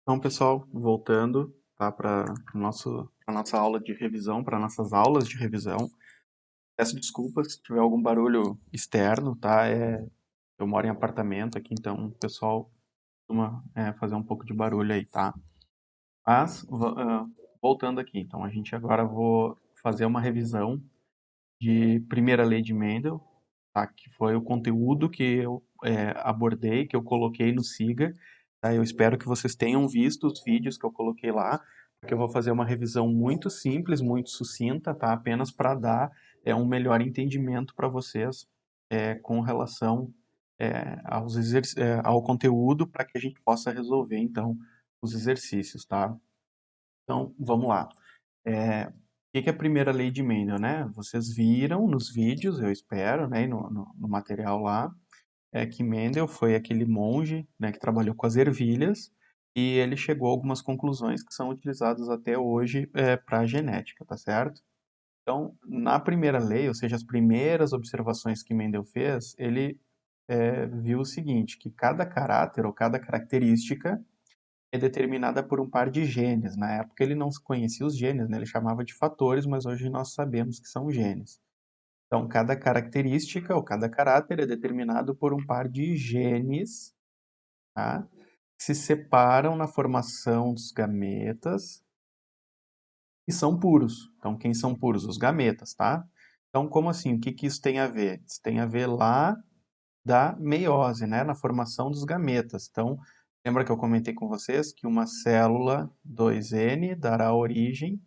Então, pessoal, voltando, tá, para nossa aula de revisão, para nossas aulas de revisão. Peço desculpas se tiver algum barulho externo, tá? Eu moro em apartamento aqui, então o pessoal costuma fazer um pouco de barulho aí, tá? Mas, voltando aqui, então a gente agora vou fazer uma revisão de primeira lei de Mendel, tá? Que foi o conteúdo que eu abordei, que eu coloquei no SIGA. Tá? Eu espero que vocês tenham visto os vídeos que eu coloquei lá, porque eu vou fazer uma revisão muito simples, muito sucinta, tá? Apenas para dar um melhor entendimento para vocês com relação ao conteúdo, para que a gente possa resolver, então, os exercícios, tá? Então, vamos lá. O que é a primeira lei de Mendel, né? Vocês viram nos vídeos, eu espero, né, e no material lá, que Mendel foi aquele monge, né, que trabalhou com as ervilhas e ele chegou a algumas conclusões que são utilizadas até hoje para a genética, tá certo? Então, na primeira lei, ou seja, as primeiras observações que Mendel fez, ele viu o seguinte, que cada caráter ou cada característica é determinada por um par de genes. Na época ele não conhecia os genes, né? Ele chamava de fatores, mas hoje nós sabemos que são genes. Então, cada característica ou cada caráter é determinado por um par de genes, tá? Que se separam na formação dos gametas e são puros. Então, quem são puros? Os gametas, tá? Então, como assim? O que que isso tem a ver? Isso tem a ver lá da meiose, né? Na formação dos gametas. Então, lembra que eu comentei com vocês que uma célula 2N dará origem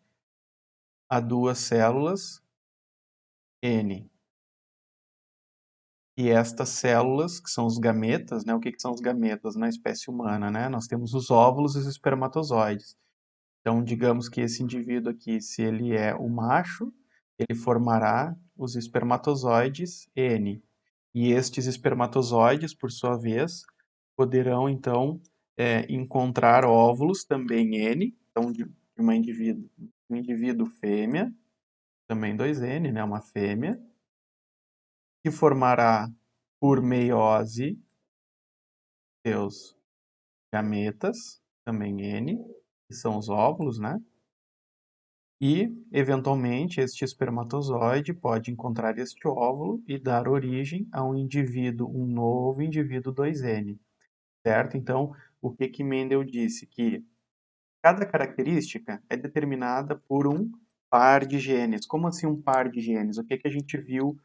a duas células N. E estas células, que são os gametas, né? O que que são os gametas na espécie humana, né? Nós temos os óvulos e os espermatozoides. Então, digamos que esse indivíduo aqui, se ele é o macho, ele formará os espermatozoides N. E estes espermatozoides, por sua vez, poderão, então, encontrar óvulos também N, então, de um indivíduo fêmea, também 2N, né? Uma fêmea, que formará por meiose seus gametas, também N, que são os óvulos, né? E, eventualmente, este espermatozoide pode encontrar este óvulo e dar origem a um novo indivíduo 2N, certo? Então, o que que Mendel disse? Que cada característica é determinada por um par de genes. Como assim um par de genes? O que que a gente viu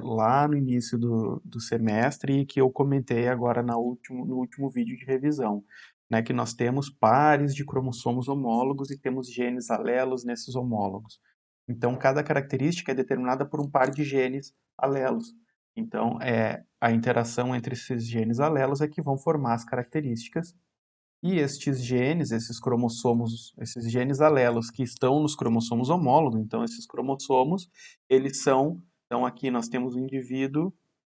lá no início do semestre e que eu comentei agora no último vídeo de revisão, né? Que nós temos pares de cromossomos homólogos e temos genes alelos nesses homólogos. Então, cada característica é determinada por um par de genes alelos. Então, a interação entre esses genes alelos é que vão formar as características e estes genes, esses cromossomos, esses genes alelos que estão nos cromossomos homólogos, então esses cromossomos, eles são, então aqui nós temos um indivíduo,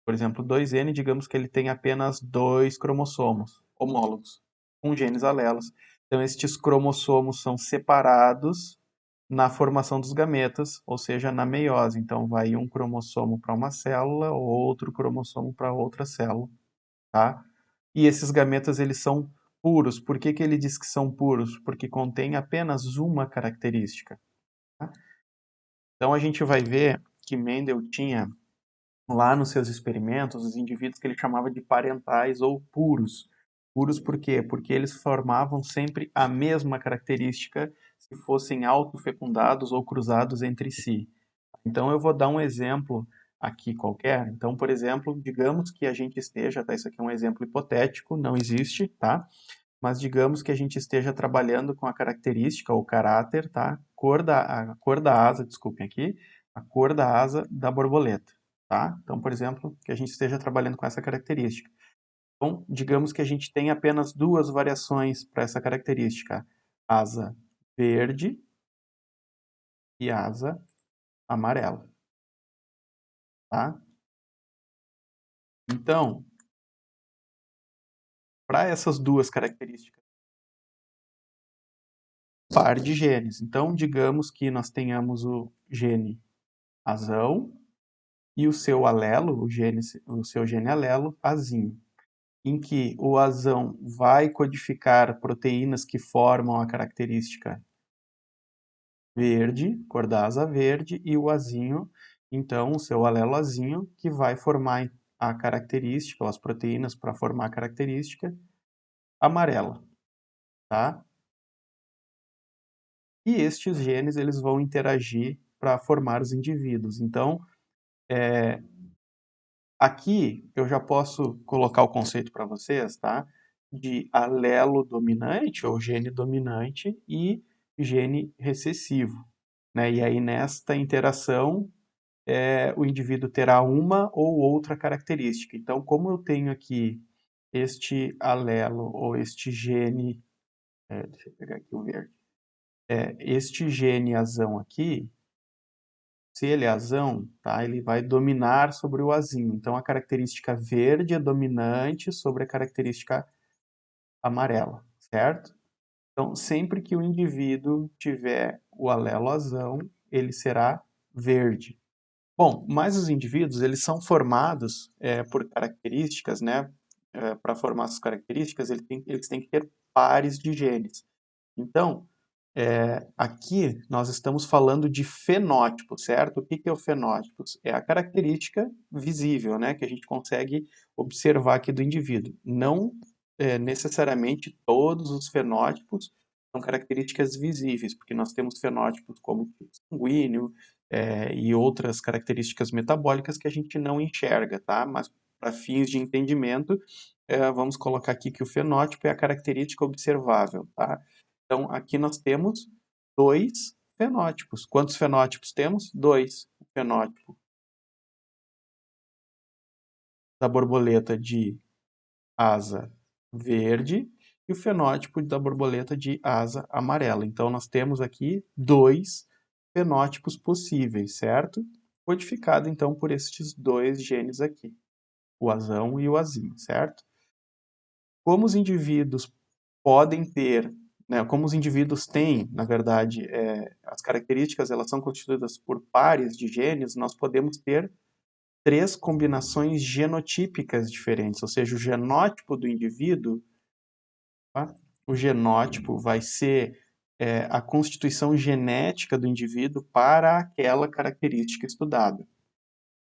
por exemplo, 2N, digamos que ele tem apenas dois cromossomos homólogos, com genes alelos. Então estes cromossomos são separados na formação dos gametas, ou seja, na meiose. Então vai um cromossomo para uma célula, outro cromossomo para outra célula, tá? E esses gametas eles são puros. Por que que ele diz que são puros? Porque contém apenas uma característica, tá? Então a gente vai ver que Mendel tinha lá nos seus experimentos os indivíduos que ele chamava de parentais ou puros. Puros por quê? Porque eles formavam sempre a mesma característica se fossem autofecundados ou cruzados entre si. Então eu vou dar um exemplo aqui qualquer. Então, por exemplo, digamos que a gente esteja, tá? Isso aqui é um exemplo hipotético, não existe, tá? Mas digamos que a gente esteja trabalhando com a característica ou caráter, tá? A cor da asa, desculpem aqui, a cor da asa da borboleta, tá? Então, por exemplo, que a gente esteja trabalhando com essa característica. Então, digamos que a gente tem apenas duas variações para essa característica: asa verde e asa amarela, tá? Então, para essas duas características, par de genes. Então, digamos que nós tenhamos o gene azão e o seu alelo, o seu gene alelo, azinho. em que o azão vai codificar proteínas que formam a característica verde, cor da asa verde, e o azinho, então, o seu alelo azinho, que vai formar a característica, ou as proteínas para formar a característica amarela, tá? E estes genes, eles vão interagir para formar os indivíduos. Então, aqui eu já posso colocar o conceito para vocês, tá? De alelo dominante, ou gene dominante, e gene recessivo, né? E aí, nesta interação, o indivíduo terá uma ou outra característica. Então, como eu tenho aqui este alelo, ou este gene, deixa eu pegar aqui o verde, este gene azão aqui, se ele é azão, tá, ele vai dominar sobre o azinho. Então, a característica verde é dominante sobre a característica amarela, certo? Então, sempre que o indivíduo tiver o alelo azão, ele será verde. Bom, mas os indivíduos, eles são formados por características, né? Para formar essas características, eles têm que ter pares de genes. Então, aqui nós estamos falando de fenótipo, certo? O que é o fenótipo? É a característica visível, né, que a gente consegue observar aqui do indivíduo. Não necessariamente todos os fenótipos são características visíveis, porque nós temos fenótipos como tipo sanguíneo e outras características metabólicas que a gente não enxerga, tá? Mas para fins de entendimento, vamos colocar aqui que o fenótipo é a característica observável, tá? Então, aqui nós temos dois fenótipos. Quantos fenótipos temos? Dois. O fenótipo da borboleta de asa verde e o fenótipo da borboleta de asa amarela. Então, nós temos aqui dois fenótipos possíveis, certo? Codificado, então, por estes dois genes aqui, o azão e o azinho, certo? Como os indivíduos podem ter, né, como os indivíduos têm, na verdade, as características elas são constituídas por pares de genes, nós podemos ter três combinações genotípicas diferentes, ou seja, o genótipo do indivíduo, tá? O genótipo vai ser a constituição genética do indivíduo para aquela característica estudada.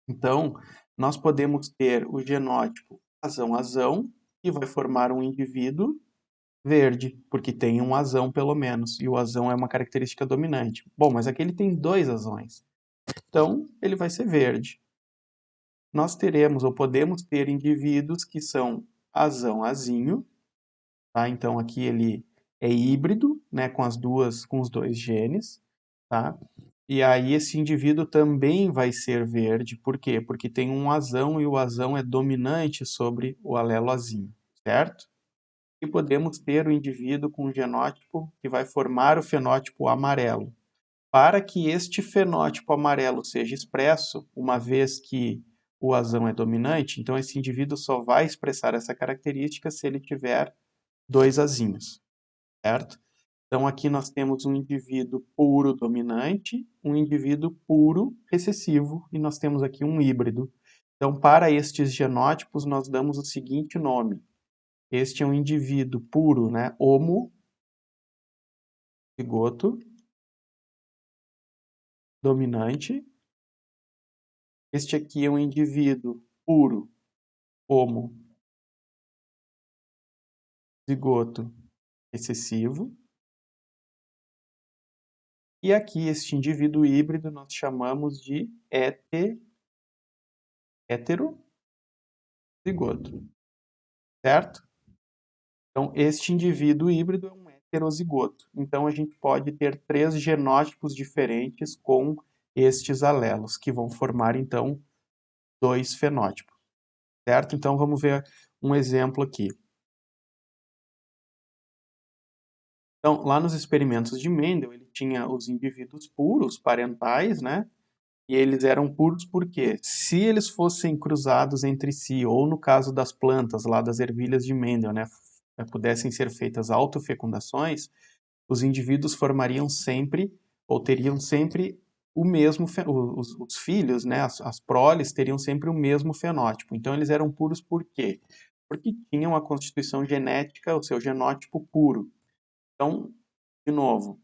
Então, nós podemos ter o genótipo azão-azão, que vai formar um indivíduo verde, porque tem um azão pelo menos, e o azão é uma característica dominante. Bom, mas aqui ele tem dois azões, então ele vai ser verde. Nós teremos ou podemos ter indivíduos que são azão-azinho, tá? Então aqui ele é híbrido, né, com os dois genes, tá? E aí esse indivíduo também vai ser verde, por quê? Porque tem um azão e o azão é dominante sobre o alelo azinho, certo? E podemos ter o indivíduo com um genótipo que vai formar o fenótipo amarelo. Para que este fenótipo amarelo seja expresso, uma vez que o azão é dominante, então esse indivíduo só vai expressar essa característica se ele tiver dois azinhos, certo? Então aqui nós temos um indivíduo puro dominante, um indivíduo puro recessivo e nós temos aqui um híbrido. Então para estes genótipos nós damos o seguinte nome: este é um indivíduo puro, né? Homozigoto, dominante. Este aqui é um indivíduo puro, homozigoto, recessivo. E aqui, este indivíduo híbrido, nós chamamos de heterozigoto, certo? Então, este indivíduo híbrido é um heterozigoto. Então, a gente pode ter três genótipos diferentes com estes alelos, que vão formar, então, dois fenótipos, certo? Então, vamos ver um exemplo aqui. Então, lá nos experimentos de Mendel, ele tinha os indivíduos puros, parentais, né? E eles eram puros porque, se eles fossem cruzados entre si, ou no caso das plantas, lá das ervilhas de Mendel, né, pudessem ser feitas autofecundações, os indivíduos formariam sempre, ou teriam sempre o mesmo, os filhos, né, as proles teriam sempre o mesmo fenótipo. Então eles eram puros por quê? porque tinham a constituição genética, o seu genótipo puro. Então, de novo,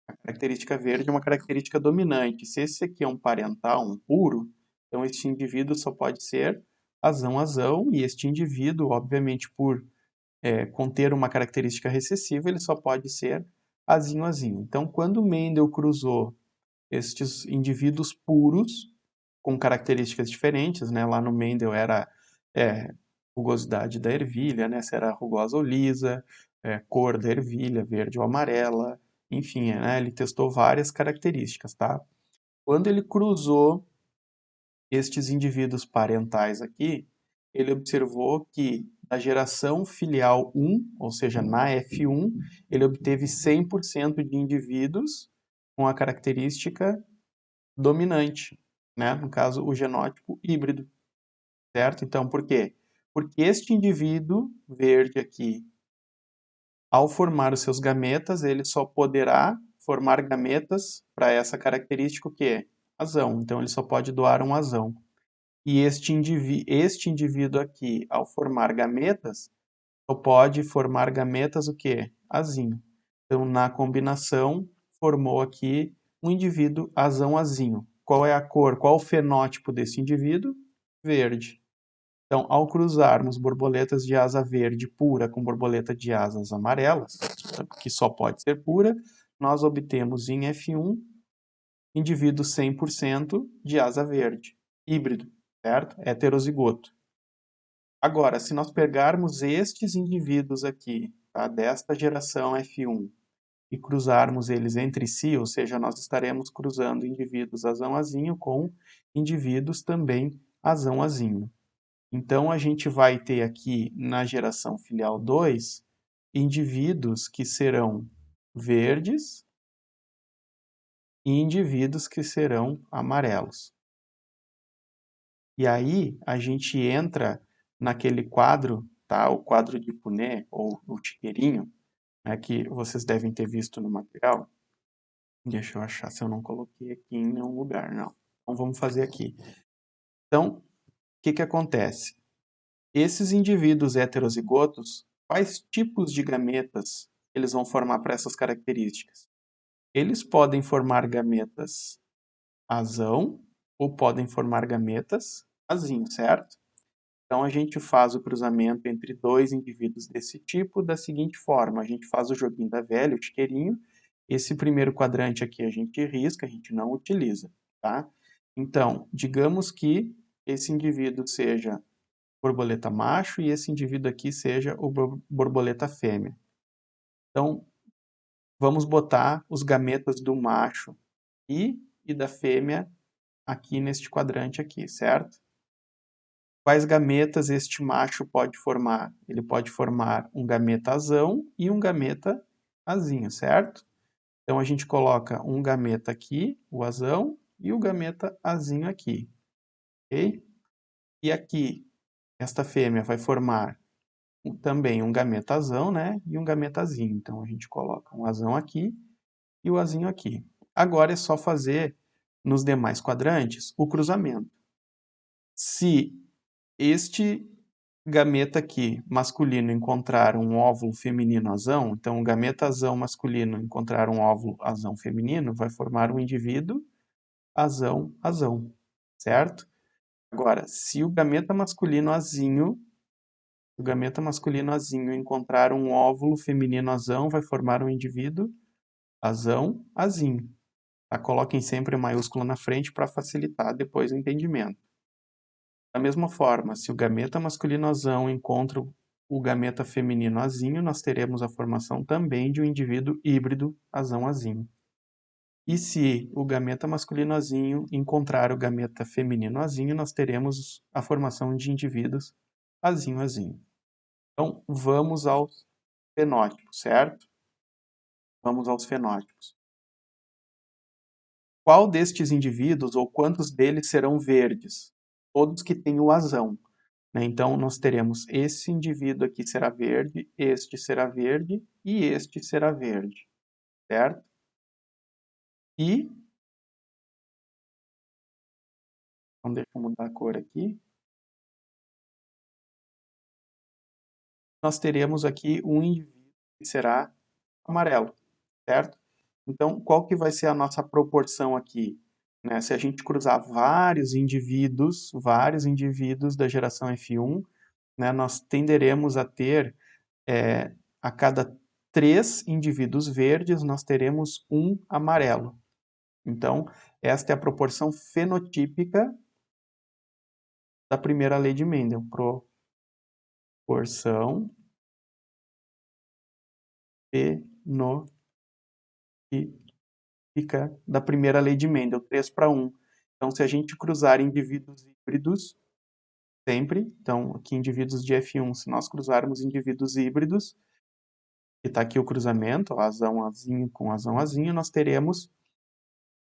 a característica verde é uma característica dominante. Se esse aqui é um parental, um puro, então este indivíduo só pode ser azão-azão, e este indivíduo, obviamente, por conter uma característica recessiva, ele só pode ser azinho-azinho. Então, quando Mendel cruzou estes indivíduos puros com características diferentes, né? Lá no Mendel era rugosidade da ervilha, né? Se era rugosa ou lisa, cor da ervilha, verde ou amarela, enfim, né? Ele testou várias características, tá? Quando ele cruzou estes indivíduos parentais aqui, ele observou que na geração filial 1, ou seja, na F1, ele obteve 100% de indivíduos com a característica dominante, né? No caso, o genótipo híbrido, certo? Então, por quê? Porque este indivíduo verde aqui, ao formar os seus gametas, ele só poderá formar gametas para essa característica o quê? Azão. Então, ele só pode doar um azão. E este indivíduo aqui, ao formar gametas, só pode formar gametas o quê? Azinho. Então, na combinação, formou aqui um indivíduo azão-azinho. Qual é a cor? Qual o fenótipo desse indivíduo? Verde. Então, ao cruzarmos borboletas de asa verde pura com borboleta de asas amarelas, que só pode ser pura, nós obtemos em F1 indivíduo 100% de asa verde, híbrido, certo? Heterozigoto. Agora, se nós pegarmos estes indivíduos aqui, tá, desta geração F1, e cruzarmos eles entre si, ou seja, nós estaremos cruzando indivíduos azão-azinho com indivíduos também azão-azinho. Então, a gente vai ter aqui na geração filial 2 indivíduos que serão verdes e indivíduos que serão amarelos. E aí a gente entra naquele quadro, tá? O quadro de Punnett, ou o tiqueirinho, né, que vocês devem ter visto no material. Deixa eu achar se eu não coloquei aqui em nenhum lugar, não. Então vamos fazer aqui. Então, o que que acontece? Esses indivíduos heterozigotos, quais tipos de gametas eles vão formar para essas características? Eles podem formar gametas azão ou podem formar gametas azinho, certo? Então a gente faz o cruzamento entre dois indivíduos desse tipo da seguinte forma: a gente faz o joguinho da velha, o tiqueirinho. Esse primeiro quadrante aqui a gente risca, a gente não utiliza, tá? Então, digamos que esse indivíduo seja borboleta macho e esse indivíduo aqui seja o borboleta fêmea. Então, vamos botar os gametas do macho e da fêmea aqui neste quadrante aqui, certo? Quais gametas este macho pode formar? Ele pode formar um gameta azão e um gameta azinho, certo? Então a gente coloca um gameta aqui, o azão, e o gameta azinho aqui, ok? E aqui, esta fêmea vai formar também um gameta azão, né? E um gameta azinho. Então a gente coloca um azão aqui e o azinho aqui. Agora é só fazer nos demais quadrantes o cruzamento. Se este gameta aqui, masculino, encontrar um óvulo feminino azão, então o gameta azão masculino encontrar um óvulo azão feminino, vai formar um indivíduo azão-azão, certo? Agora, se o gameta masculino azinho encontrar um óvulo feminino azão, vai formar um indivíduo azão-azinho. Tá? Coloquem sempre maiúsculo na frente para facilitar depois o entendimento. Da mesma forma, se o gameta masculino azão encontra o gameta feminino azinho, nós teremos a formação também de um indivíduo híbrido azão-azinho. E se o gameta masculino azinho encontrar o gameta feminino azinho, nós teremos a formação de indivíduos azinho-azinho. Então, vamos aos fenótipos, certo? Vamos aos fenótipos. Qual destes indivíduos ou quantos deles serão verdes? Todos que têm o azão. Né? Então, nós teremos esse indivíduo aqui será verde, este será verde e este será verde, certo? E, então deixa eu mudar a cor aqui. nós teremos aqui um indivíduo que será amarelo, certo? Então, qual que vai ser a nossa proporção aqui? Né? Se a gente cruzar vários indivíduos da geração F1, né, nós tenderemos a ter, a cada 3 indivíduos verdes, nós teremos um amarelo. Então, esta é a proporção fenotípica da primeira lei de Mendel. Proporção fenotípica da primeira lei de Mendel, 3:1. Então, se a gente cruzar indivíduos híbridos, sempre, então, aqui indivíduos de F1, se nós cruzarmos indivíduos híbridos, que está aqui o cruzamento, ó, azão azinho com azão azinho, nós teremos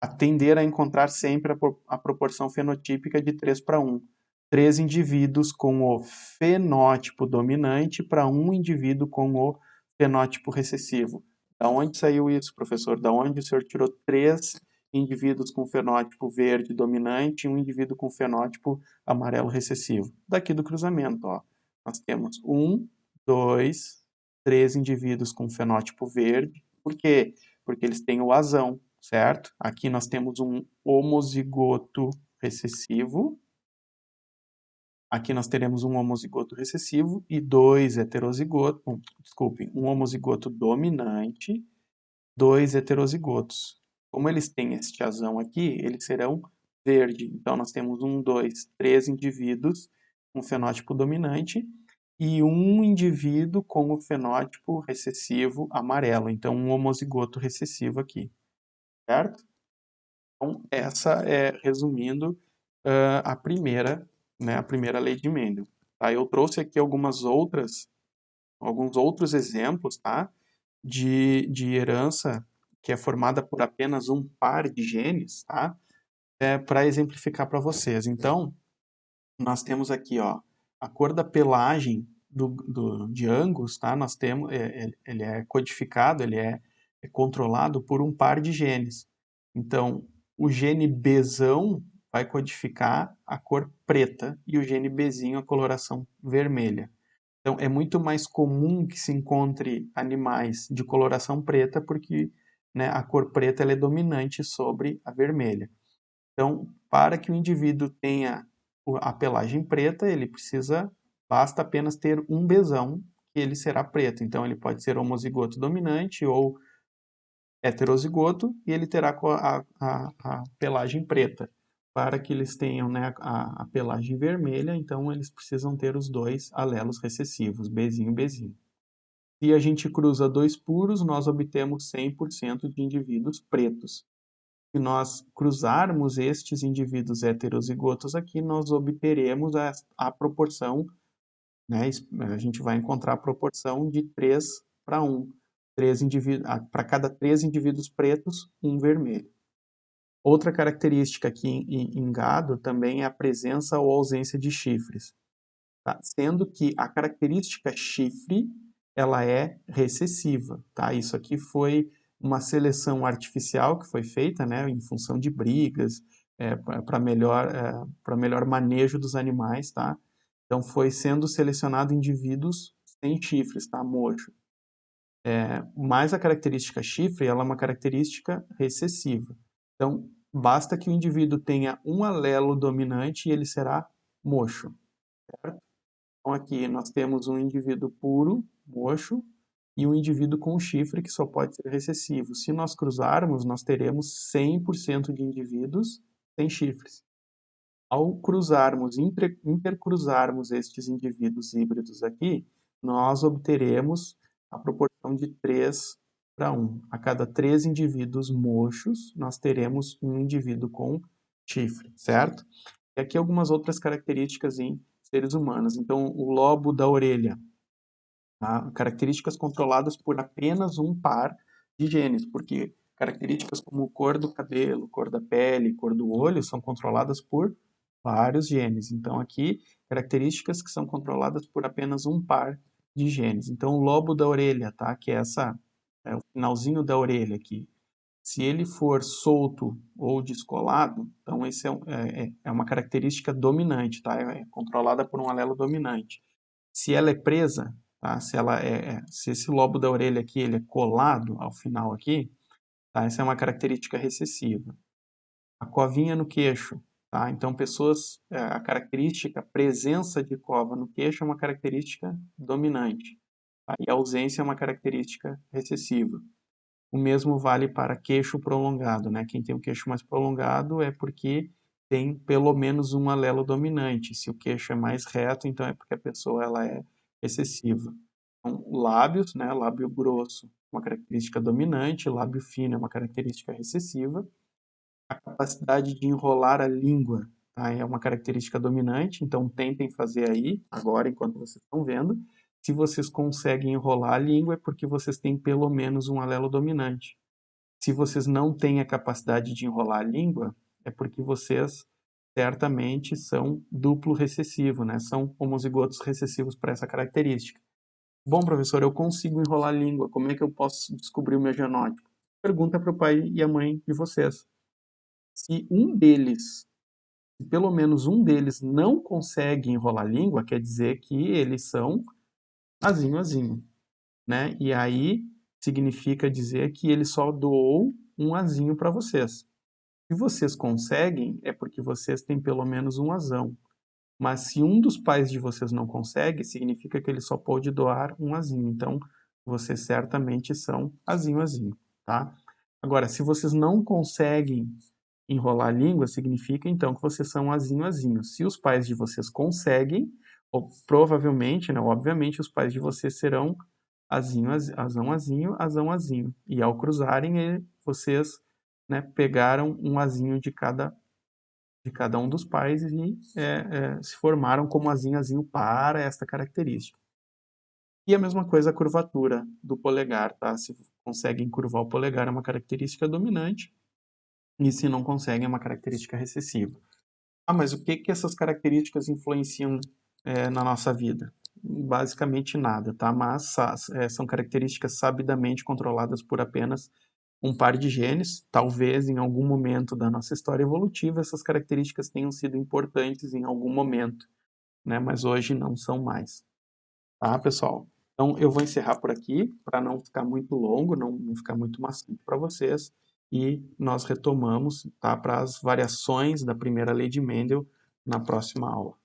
a tender a encontrar sempre a proporção fenotípica de 3:1. 3 indivíduos com o fenótipo dominante para um indivíduo com o fenótipo recessivo. Da onde saiu isso, professor? Da onde o senhor tirou 3 indivíduos com fenótipo verde dominante e um indivíduo com fenótipo amarelo recessivo? Daqui do cruzamento, ó. Nós temos 1, 2, 3 indivíduos com fenótipo verde. Por quê? Porque eles têm o azão, certo? Aqui nós temos um homozigoto recessivo. Aqui nós teremos um homozigoto recessivo e 2 heterozigotos, um homozigoto dominante, 2 heterozigotos. Como eles têm este azão aqui, eles serão verde. Então nós temos 1, 2, 3 indivíduos com fenótipo dominante e um indivíduo com o fenótipo recessivo amarelo. Então um homozigoto recessivo aqui, certo? Então, essa é, resumindo, a primeira, né, a primeira lei de Mendel. Tá? Eu trouxe aqui alguns outros exemplos, tá, de herança que é formada por apenas um par de genes, tá, para exemplificar para vocês. Então, nós temos aqui, ó, a cor da pelagem de Angus, tá? Nós temos, ele é codificado, ele é controlado por um par de genes. Então, o gene Bzão vai codificar a cor preta e o gene Bzinho a coloração vermelha. Então, é muito mais comum que se encontre animais de coloração preta porque, né, a cor preta ela é dominante sobre a vermelha. Então, para que o indivíduo tenha a pelagem preta, basta apenas ter um Bzão, que ele será preto. Então, ele pode ser homozigoto dominante ou heterozigoto, e ele terá a pelagem preta. Para que eles tenham, né, a pelagem vermelha, então eles precisam ter os dois alelos recessivos, Bzinho e Bzinho. Se a gente cruza dois puros, nós obtemos 100% de indivíduos pretos. Se nós cruzarmos estes indivíduos heterozigotos aqui, nós obteremos a proporção, né, a gente vai encontrar a proporção de 3:1. Para cada 3 indivíduos pretos, um vermelho. Outra característica aqui em gado também é a presença ou ausência de chifres, tá? Sendo que a característica chifre ela é recessiva, tá? Isso aqui foi uma seleção artificial que foi feita, né, em função de brigas, para melhor manejo dos animais, tá? Então foi sendo selecionado indivíduos sem chifres, tá? Mocho. Mas a característica chifre ela é uma característica recessiva. Então basta que o indivíduo tenha um alelo dominante e ele será mocho, certo? Então aqui nós temos um indivíduo puro, mocho, e um indivíduo com chifre que só pode ser recessivo. Se nós cruzarmos, nós teremos 100% de indivíduos sem chifres. Ao cruzarmos, intercruzarmos estes indivíduos híbridos aqui, nós obteremos a proporção de 3:1. A cada 3 indivíduos mochos, nós teremos um indivíduo com chifre, certo? E aqui algumas outras características em seres humanos. Então, o lobo da orelha, tá? Características controladas por apenas um par de genes, porque características como cor do cabelo, cor da pele, cor do olho são controladas por vários genes. Então, aqui, características que são controladas por apenas um par de genes. Então, o lobo da orelha, tá? Que é o finalzinho da orelha aqui. Se ele for solto ou descolado, então esse é uma característica dominante, tá? É controlada por um alelo dominante. Se ela é presa, tá? Se esse lobo da orelha aqui ele é colado ao final aqui, tá? Essa é uma característica recessiva. A covinha no queixo, tá? Então, a característica, a presença de cova no queixo é uma característica dominante, tá? E a ausência é uma característica recessiva. O mesmo vale para queixo prolongado, né? Quem tem o queixo mais prolongado é porque tem pelo menos um alelo dominante. Se o queixo é mais reto, então é porque a pessoa ela é recessiva. Então, lábios, né? Lábio grosso, uma característica dominante, lábio fino é uma característica recessiva. A capacidade de enrolar a língua, tá? É uma característica dominante, então tentem fazer aí, agora, enquanto vocês estão vendo. Se vocês conseguem enrolar a língua, é porque vocês têm pelo menos um alelo dominante. Se vocês não têm a capacidade de enrolar a língua, é porque vocês certamente são duplo recessivo, né? São homozigotos recessivos para essa característica. Bom, professor, eu consigo enrolar a língua, como é que eu posso descobrir o meu genótipo? Pergunta para o pai e a mãe de vocês. Se um deles, se pelo menos um deles não consegue enrolar a língua, quer dizer que eles são azinho, azinho, né? E aí significa dizer que ele só doou um azinho para vocês. Se vocês conseguem, é porque vocês têm pelo menos um azão. Mas se um dos pais de vocês não consegue, significa que ele só pode doar um azinho. Então, vocês certamente são azinho, azinho, tá? Agora, se vocês não conseguem enrolar a língua, significa então que vocês são azinho, azinho. Se os pais de vocês conseguem, ou provavelmente, né, obviamente, os pais de vocês serão azinho, azão, azinho, azão, azinho. E ao cruzarem, vocês, né, pegaram um azinho de cada um dos pais e se formaram como azinho, azinho para esta característica. E a mesma coisa a curvatura do polegar, tá? Se conseguem curvar o polegar é uma característica dominante e se não conseguem é uma característica recessiva. Ah, mas o que que essas características influenciam na nossa vida? Basicamente nada, tá? Mas são características sabidamente controladas por apenas um par de genes. Talvez em algum momento da nossa história evolutiva essas características tenham sido importantes em algum momento, né? Mas hoje não são mais, tá, pessoal? Então eu vou encerrar por aqui para não ficar muito longo, não ficar muito maçante para vocês. E nós retomamos, tá, para as variações da primeira lei de Mendel na próxima aula.